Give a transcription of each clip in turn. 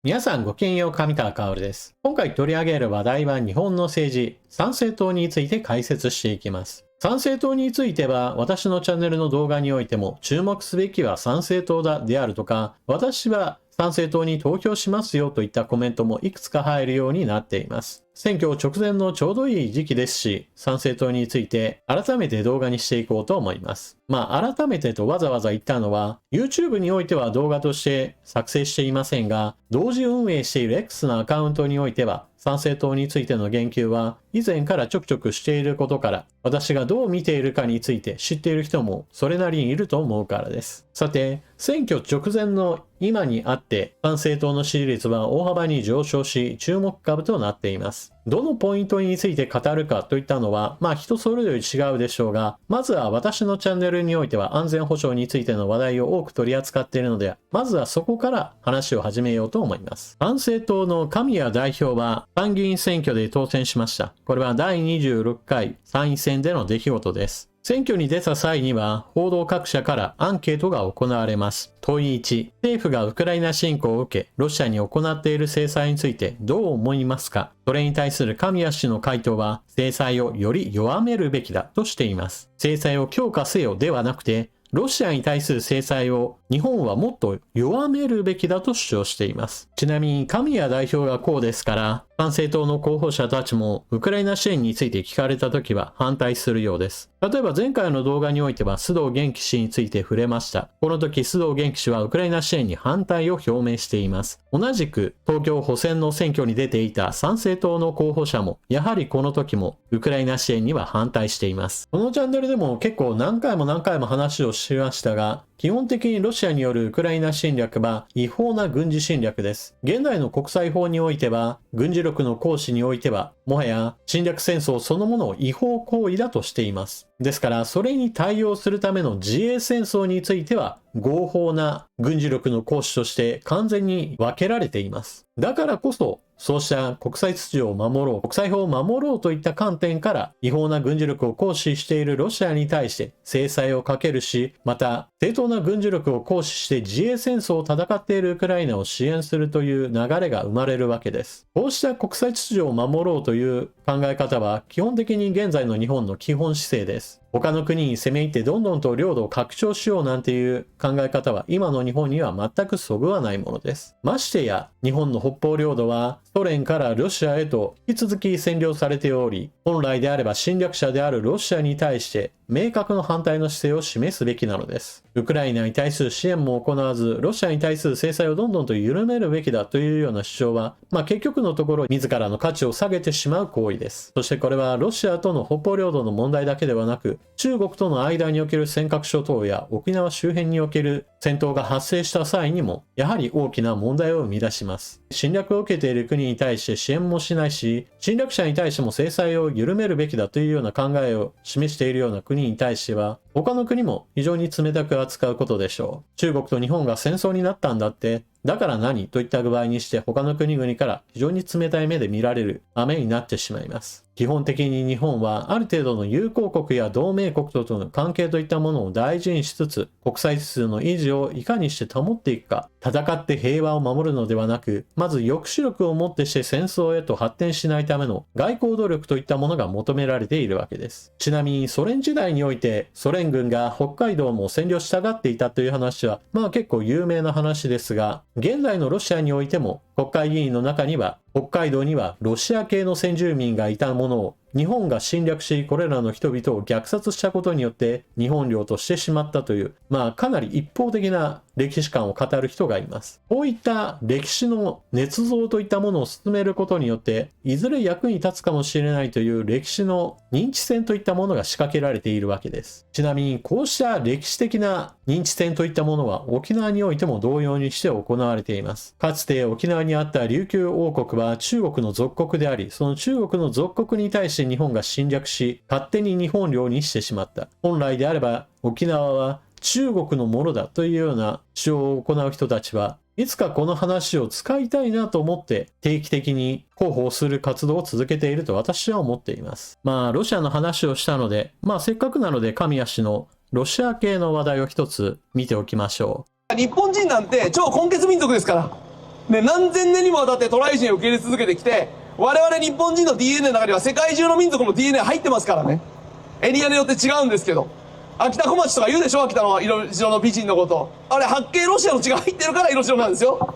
皆さんごきげんよう、上川薫です。今回取り上げる話題は日本の政治、参政党について解説していきます。参政党については私のチャンネルの動画においても注目すべきは参政党だであるとか、私は参政党に投票しますよといったコメントもいくつか入るようになっています。選挙直前のちょうどいい時期ですし、参政党について改めて動画にしていこうと思います。改めてとわざわざ言ったのは、YouTube においては動画として作成していませんが、同時運営している X のアカウントにおいては、参政党についての言及は以前からちょくちょくしていることから、私がどう見ているかについて知っている人もそれなりにいると思うからです。さて、選挙直前の今にあって、参政党の支持率は大幅に上昇し、注目株となっています。どのポイントについて語るかといったのは、人それぞれ違うでしょうが、まずは私のチャンネルにおいては安全保障についての話題を多く取り扱っているので、まずはそこから話を始めようと思います。参政党の神谷代表は参議院選挙で当選しました。これは第26回参院選での出来事です。選挙に出た際には報道各社からアンケートが行われます。問い1、政府がウクライナ侵攻を受け、ロシアに行っている制裁についてどう思いますか？それに対する神谷氏の回答は、制裁をより弱めるべきだとしています。制裁を強化せよではなくて、ロシアに対する制裁を日本はもっと弱めるべきだと主張しています。ちなみに神谷代表がこうですから、参政党の候補者たちもウクライナ支援について聞かれたときは反対するようです。例えば前回の動画においては須藤元気氏について触れました。この時須藤元気氏はウクライナ支援に反対を表明しています。同じく東京補選の選挙に出ていた参政党の候補者もやはりこの時もウクライナ支援には反対しています。このチャンネルでも結構何回も話をしましたが、基本的にロシアによるウクライナ侵略は違法な軍事侵略です。現代の国際法においては、軍事力の行使においては、もはや侵略戦争そのものを違法行為だとしています。ですから、それに対応するための自衛戦争については、合法な軍事力の行使として完全に分けられています。だからこそ、そうした国際秩序を守ろう、国際法を守ろうといった観点から違法な軍事力を行使しているロシアに対して制裁をかけるし、また正当な軍事力を行使して自衛戦争を戦っているウクライナを支援するという流れが生まれるわけです。こうした国際秩序を守ろうという考え方は基本的に現在の日本の基本姿勢です。他の国に攻め入ってどんどんと領土を拡張しようなんていう考え方は今の日本には全くそぐわないものです。ましてや日本の北方領土はソ連からロシアへと引き続き占領されており、本来であれば侵略者であるロシアに対して明確な反対の姿勢を示すべきなのです。ウクライナに対する支援も行わず、ロシアに対する制裁をどんどんと緩めるべきだというような主張は、結局のところ自らの価値を下げてしまう行為です。そしてこれはロシアとの北方領土の問題だけではなく、中国との間における尖閣諸島や沖縄周辺における戦闘が発生した際にも、やはり大きな問題を生み出します。侵略を受けている国に対して支援もしないし、侵略者に対しても制裁を緩めるべきだというような考えを示しているような国に対しては、他の国も非常に冷たく扱うことでしょう。中国と日本が戦争になったんだって、だから何といった具合にして他の国々から非常に冷たい目で見られる羽目になってしまいます。基本的に日本はある程度の友好国や同盟国との関係といったものを大事にしつつ、国際秩序の維持をいかにして保っていくか、戦って平和を守るのではなく、まず抑止力をもってして戦争へと発展しないための外交努力といったものが求められているわけです。ちなみにソ連時代においてソ連軍が北海道も占領したがっていたという話は結構有名な話ですが、現代のロシアにおいても国会議員の中には北海道にはロシア系の先住民がいたものを日本が侵略し、これらの人々を虐殺したことによって日本領としてしまったという、かなり一方的な歴史観を語る人がいます。こういった歴史の捏造といったものを進めることによって、いずれ役に立つかもしれないという歴史の認知戦といったものが仕掛けられているわけです。ちなみにこうした歴史的な認知戦といったものは沖縄においても同様にして行われています。かつて沖縄にあった琉球王国は中国の属国であり、その中国の属国に対して日本が侵略し、勝手に日本領にしてしまった。本来であれば沖縄は中国のものだというような主張を行う人たちはいつかこの話を使いたいなと思って定期的に広報する活動を続けていると私は思っています。ロシアの話をしたので、せっかくなので神谷氏のロシア系の話題を一つ見ておきましょう。日本人なんて超根血民族ですから。で、何千年にもわたって渡来人を受け入れ続けてきて、我々日本人の DNA の中には世界中の民族の DNA 入ってますからね。エリアによって違うんですけど。秋田小町とか言うでしょ、秋田の色白の美人のこと。あれ、八景ロシアの血が入ってるから色白なんですよ。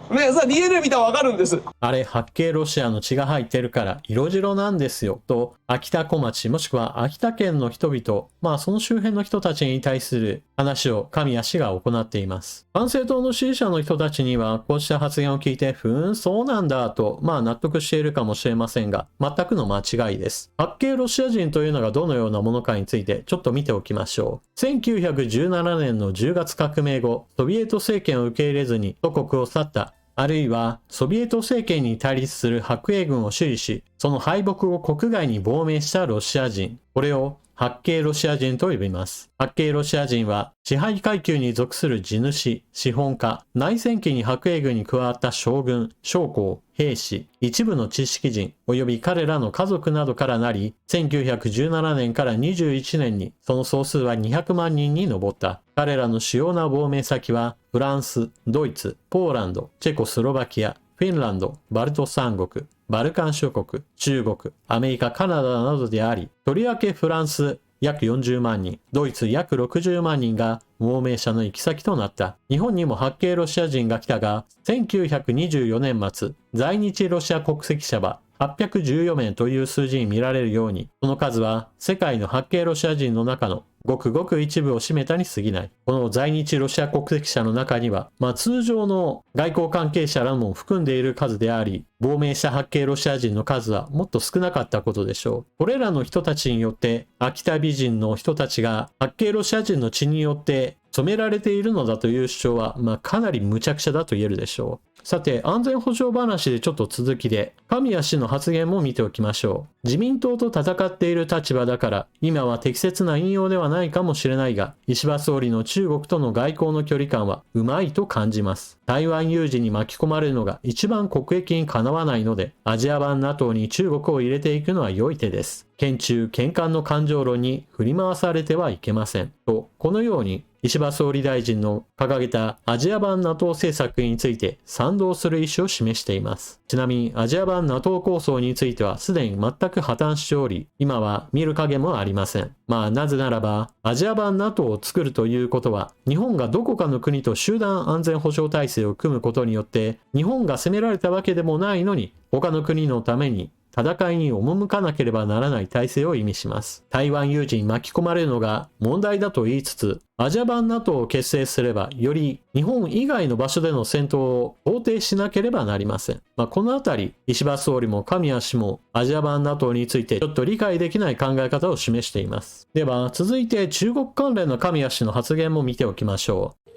ね、それは DNA 見たらわかるんです。あれ、八景ロシアの血が入ってるから色白なんですよと、秋田小町もしくは秋田県の人々、その周辺の人たちに対する話を神谷氏が行っています。参政党の支持者の人たちにはこうした発言を聞いて、そうなんだと、納得しているかもしれませんが、全くの間違いです。八景ロシア人というのがどのようなものかについてちょっと見ておきましょう。1917年の10月革命後、ソビエト政権を受け入れずに祖国を去った、あるいはソビエト政権に対立する白衛軍を支持し、その敗北を国外に亡命したロシア人。これを八景ロシア人と呼びます。八景ロシア人は支配階級に属する地主、資本家、内戦期に白衛軍に加わった将軍、将校、兵士、一部の知識人、及び彼らの家族などからなり、1917年から21年にその総数は200万人に上った。彼らの主要な亡命先はフランス、ドイツ、ポーランド、チェコスロバキア、フィンランド、バルト三国、バルカン諸国、中国、アメリカ、カナダなどであり、とりわけフランス約40万人、ドイツ約60万人が亡命者の行き先となった。日本にも八景ロシア人が来たが、1924年末、在日ロシア国籍者は814名という数字に見られるように、その数は世界の八景ロシア人の中のごくごく一部を占めたに過ぎない。この在日ロシア国籍者の中には、通常の外交関係者らも含んでいる数であり、亡命した八景ロシア人の数はもっと少なかったことでしょう。これらの人たちによって、秋田美人の人たちが八景ロシア人の血によって染められているのだという主張は、かなり無茶苦茶だと言えるでしょう。さて、安全保障話でちょっと続きで、神谷氏の発言も見ておきましょう。自民党と戦っている立場だから、今は適切な引用ではないかもしれないが、石破総理の中国との外交の距離感はうまいと感じます。台湾有事に巻き込まれるのが一番国益にかなわないので、アジア版 NATO に中国を入れていくのは良い手です。県中県間の感情論に振り回されてはいけません。と、このように、石破総理大臣の掲げたアジア版 NATO 政策について賛同する意思を示しています。ちなみにアジア版 NATO 構想についてはすでに全く破綻しており、今は見る影もありません。なぜならば、アジア版 NATO を作るということは、日本がどこかの国と集団安全保障体制を組むことによって、日本が攻められたわけでもないのに、他の国のために戦いに赴かなければならない体制を意味します。台湾有事に巻き込まれるのが問題だと言いつつ、アジア版 NATO を結成すれば、より日本以外の場所での戦闘を想定しなければなりません。このあたり、石破総理も神谷氏もアジア版 NATO についてちょっと理解できない考え方を示しています。では、続いて中国関連の神谷氏の発言も見ておきましょう。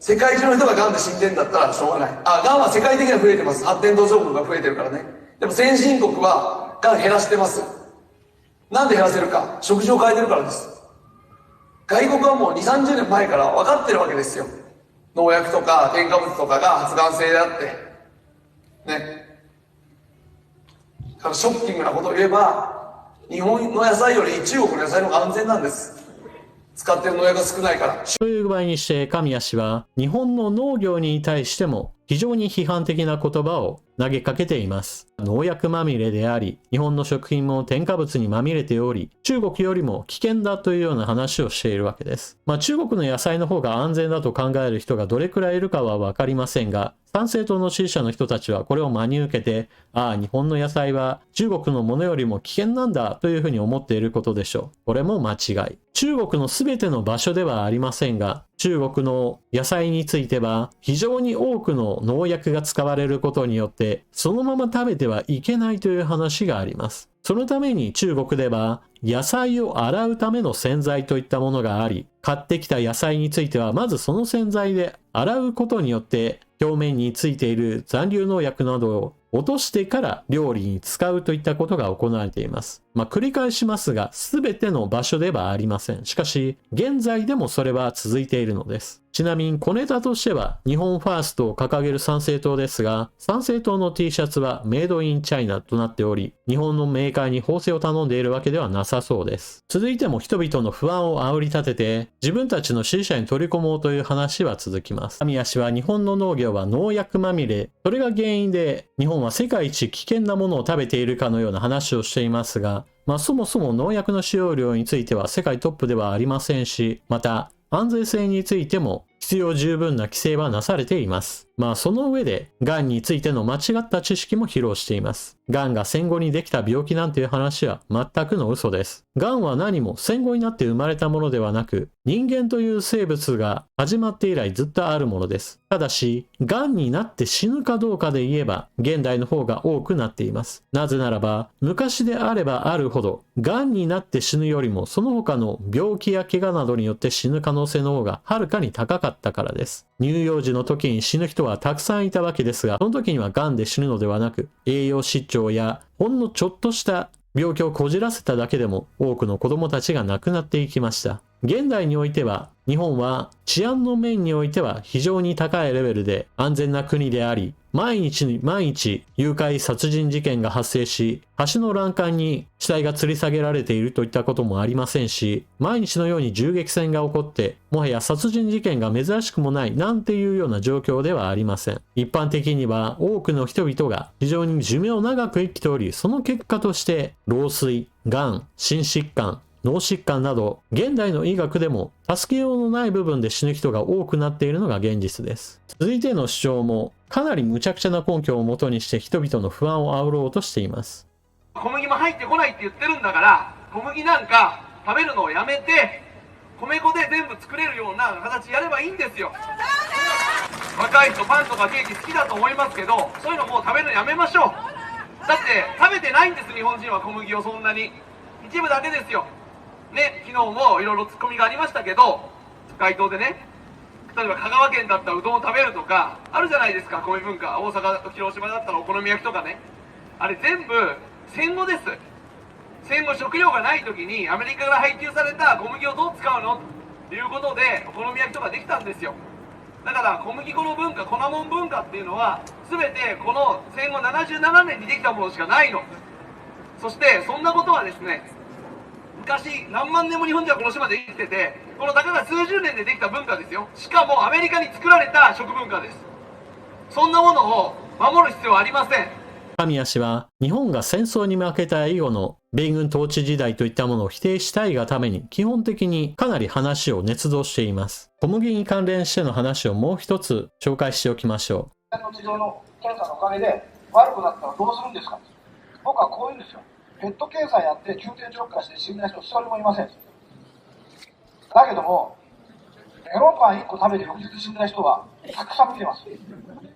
世界中の人が癌で死んでんだったらしょうがない。癌は世界的には増えてます。発展途上国が増えてるからね。でも先進国は癌減らしてます。なんで減らせるか。食事を変えてるからです。外国はもう2、30年前から分かってるわけですよ。農薬とか添加物とかが発がん性であって。ね。だからショッキングなことを言えば、日本の野菜より中国の野菜の方が安全なんです。使ってる農薬が少ないから。という具合にして神谷氏は日本の農業に対しても非常に批判的な言葉を投げかけています。農薬まみれであり、日本の食品も添加物にまみれており、中国よりも危険だというような話をしているわけです。中国の野菜の方が安全だと考える人がどれくらいいるかはわかりませんが、参政党の支持者の人たちはこれを真に受けて、日本の野菜は中国のものよりも危険なんだというふうに思っていることでしょう。これも間違い。中国の全ての場所ではありませんが、中国の野菜については非常に多くの農薬が使われることによってそのまま食べてはいけないという話があります。そのために中国では野菜を洗うための洗剤といったものがあり、買ってきた野菜についてはまずその洗剤で洗うことによって表面についている残留農薬などを落としてから料理に使うといったことが行われています。繰り返しますが、全ての場所ではありません。しかし、現在でもそれは続いているのです。ちなみに小ネタとしては日本ファーストを掲げる参政党ですが、参政党の T シャツはメイドインチャイナとなっており、日本のメーカーに縫製を頼んでいるわけではなさそうです。続いても人々の不安を煽り立てて自分たちの支持者に取り込もうという話は続きます。神谷氏は日本の農業は農薬まみれ、それが原因で日本は世界一危険なものを食べているかのような話をしていますが、そもそも農薬の使用量については世界トップではありませんし、また安全性についても必要十分な規制はなされています。その上で、癌についての間違った知識も披露しています。癌が戦後にできた病気なんていう話は全くの嘘です。癌は何も戦後になって生まれたものではなく、人間という生物が始まって以来ずっとあるものです。ただし、癌になって死ぬかどうかで言えば、現代の方が多くなっています。なぜならば、昔であればあるほど、癌になって死ぬよりも、その他の病気や怪我などによって死ぬ可能性の方がはるかに高かったからです。乳幼児の時に死ぬ人はたくさんいたわけですが、その時には癌で死ぬのではなく、栄養失調やほんのちょっとした病気をこじらせただけでも多くの子供たちが亡くなっていきました。現代においては、日本は治安の面においては非常に高いレベルで安全な国であり、毎日誘拐殺人事件が発生し、橋の欄干に死体が吊り下げられているといったこともありませんし、毎日のように銃撃戦が起こって、もはや殺人事件が珍しくもないなんていうような状況ではありません。一般的には多くの人々が非常に寿命を長く生きており、その結果として老衰、癌、心疾患、脳疾患など現代の医学でも助けようのない部分で死ぬ人が多くなっているのが現実です。続いての主張もかなり無茶苦茶な根拠をもとにして人々の不安を煽ろうとしています。小麦も入ってこないって言ってるんだから、小麦なんか食べるのをやめて米粉で全部作れるような形やればいいんですよ。若い人パンとかケーキ好きだと思いますけど、そういうのもう食べるのやめましょう。だって食べてないんです、日本人は小麦をそんなに。一部だけですよね。昨日もいろいろツッコミがありましたけど、街頭でね、例えば香川県だったらうどんを食べるとかあるじゃないですか、米文化。大阪、広島だったらお好み焼きとかね、あれ全部戦後です。戦後食料がない時にアメリカから配給された小麦をどう使うのということでお好み焼きとかできたんですよ。だから小麦粉の文化、粉もん文化っていうのは全てこの戦後77年にできたものしかないの。そしてそんなことはですね、昔何万年も日本人はこの島で生きてて、このたかが数十年でできた文化ですよ。しかもアメリカに作られた食文化です。そんなものを守る必要はありません。神谷氏は日本が戦争に負けた以後の米軍統治時代といったものを否定したいがために基本的にかなり話を捏造しています。小麦に関連しての話をもう一つ紹介しておきましょう。地上の検査のおかげで悪くなったらどうするんですか。僕はこういうんですよ。ペット検査やって急転直下して死んだ人一人もいません。だけどもメロンパン1個食べて翌日死んだ人はたくさん見てます。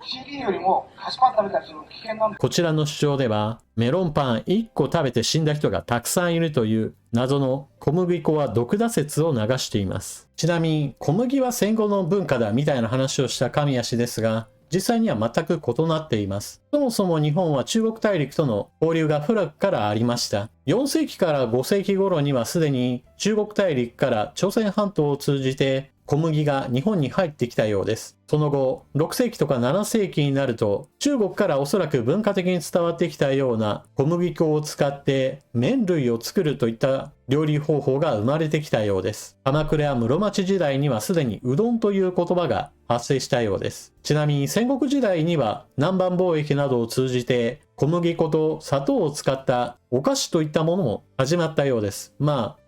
CD よりも菓子パン食べたりするの危険なんです。こちらの主張ではメロンパン1個食べて死んだ人がたくさんいるという謎の小麦粉は毒だ説を流しています。ちなみに小麦は戦後の文化だみたいな話をした神谷氏ですが、実際には全く異なっています。そもそも日本は中国大陸との交流が古くからありました。4世紀から5世紀頃にはすでに中国大陸から朝鮮半島を通じて小麦が日本に入ってきたようです。その後、6世紀とか7世紀になると、中国からおそらく文化的に伝わってきたような小麦粉を使って麺類を作るといった料理方法が生まれてきたようです。鎌倉や室町時代にはすでにうどんという言葉が発生したようです。ちなみに戦国時代には南蛮貿易などを通じて小麦粉と砂糖を使ったお菓子といったものも始まったようです。こ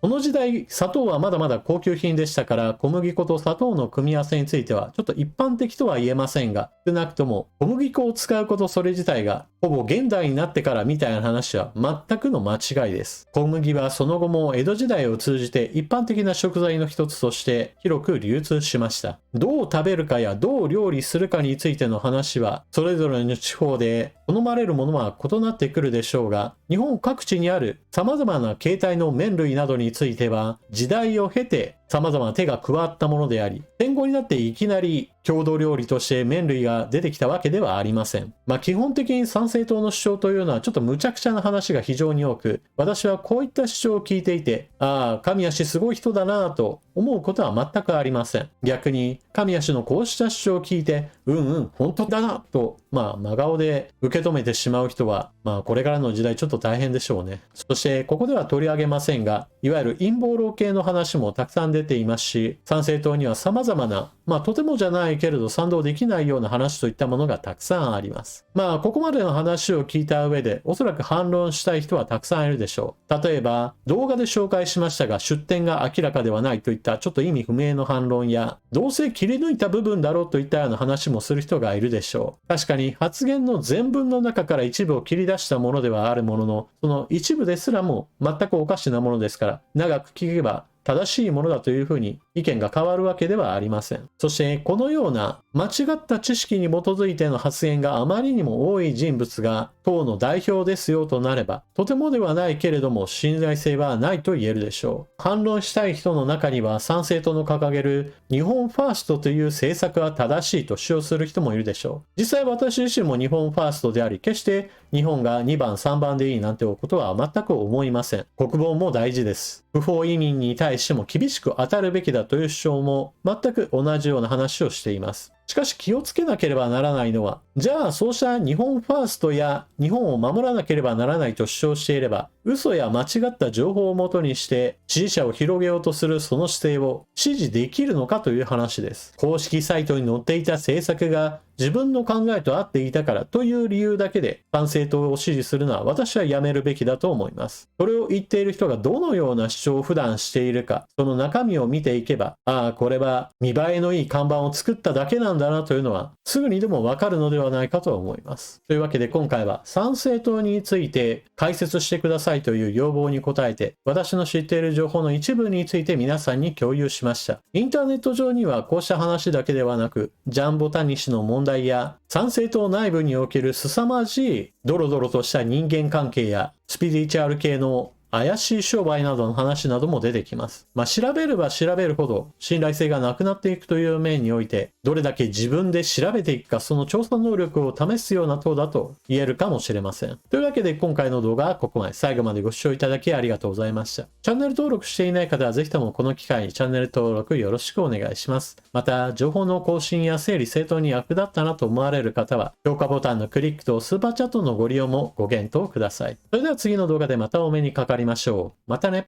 の時代砂糖はまだまだ高級品でしたから、小麦粉と砂糖の組み合わせについてはちょっと一般的とは言えませんが、少なくとも小麦粉を使うことそれ自体がほぼ現代になってからみたいな話は全くの間違いです。小麦はその後も江戸時代を通じて一般的な食材の一つとして広く流通しました。どう食べるかやどう料理するかについての話はそれぞれの地方で好まれるものは異なってくるでしょうが、日本各地にある様々な形態の麺類などについては時代を経て様々な手が加わったものであり、戦後になっていきなり郷土料理として麺類が出てきたわけではありません。基本的に参政党の主張というのはちょっと無茶苦茶な話が非常に多く、私はこういった主張を聞いていて、ああ、神谷氏すごい人だなぁと思うことは全くありません。逆に、神谷氏のこうした主張を聞いて、本当だなと、真顔で受け止めてしまう人は、これからの時代ちょっと大変でしょうね。そして、ここでは取り上げませんが、いわゆる陰謀論系の話もたくさん出ていますし、参政党には様々な、とてもじゃないけれど賛同できないような話といったものがたくさんあります。ここまでの話を聞いた上で、おそらく反論したい人はたくさんいるでしょう。例えば、動画で紹介しましたが、出典が明らかではないといったちょっと意味不明の反論や、どうせ切り抜いた部分だろうといったような話もする人がいるでしょう。確かに発言の全文の中から一部を切り出したものではあるものの、その一部ですらも全くおかしなものですから、長く聞けば正しいものだというふうに意見が変わるわけではありません。そしてこのような間違った知識に基づいての発言があまりにも多い人物が党の代表ですよとなれば、とてもではないけれども信頼性はないと言えるでしょう。反論したい人の中には参政党の掲げる日本ファーストという政策は正しいと主張する人もいるでしょう。実際私自身も日本ファーストであり、決して日本が2番3番でいいなんてことは全く思いません。国防も大事です。不法移民に対しても厳しく当たるべきだという主張も全く同じような話をしています。しかし気をつけなければならないのは、じゃあそうした日本ファーストや日本を守らなければならないと主張していれば、嘘や間違った情報をもとにして支持者を広げようとするその姿勢を支持できるのかという話です。公式サイトに載っていた政策が自分の考えと合っていたからという理由だけで参政党を支持するのは私はやめるべきだと思います。それを言っている人がどのような主張を普段しているか、その中身を見ていけば、これは見栄えのいい看板を作っただけなんだなというのはすぐにでもわかるのではないかと思います。というわけで今回は参政党について解説してくださいという要望に応えて、私の知っている情報の一部について皆さんに共有しました。インターネット上にはこうした話だけではなく、ジャンボタニシの問題や参政党内部における凄まじいドロドロとした人間関係やスピリチュアル系の怪しい商売などの話なども出てきます。調べれば調べるほど信頼性がなくなっていくという面において、どれだけ自分で調べていくか、その調査能力を試すような党だと言えるかもしれません。というわけで今回の動画はここまで。最後までご視聴いただきありがとうございました。チャンネル登録していない方はぜひともこの機会にチャンネル登録よろしくお願いします。また、情報の更新や整理整頓に役立ったなと思われる方は、評価ボタンのクリックとスーパーチャットのご利用もご検討ください。それでは次の動画でまたお目にかかりましょう。またね。